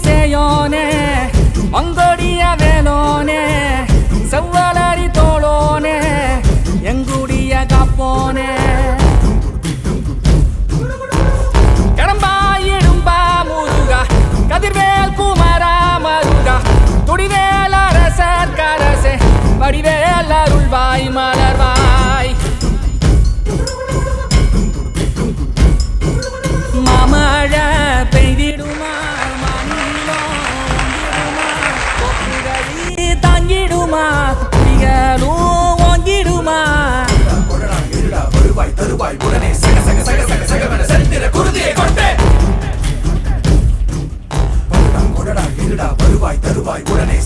சேயோனே மங்கோடிய வேலோனே செவ்வலரி தோளோனே எங்குடிய காப்போனே கடம்பாயிடும்பா முருகா கதிர்வேல் குமரா மருகா துடிவேல் அரசர் கரசே வடிவேல் அருள்வாய் மலர்வாய் மாமழை பெய்திடுமா தாங்கிடுமா குடிகளும் ஓங்கிடுமா வருவாய் தருவாய் உடனே சக சக சக சக சகவன செந்திர குருதியை கொண்டே கொடடா இருடா வருவாய் தருவாய் உடனே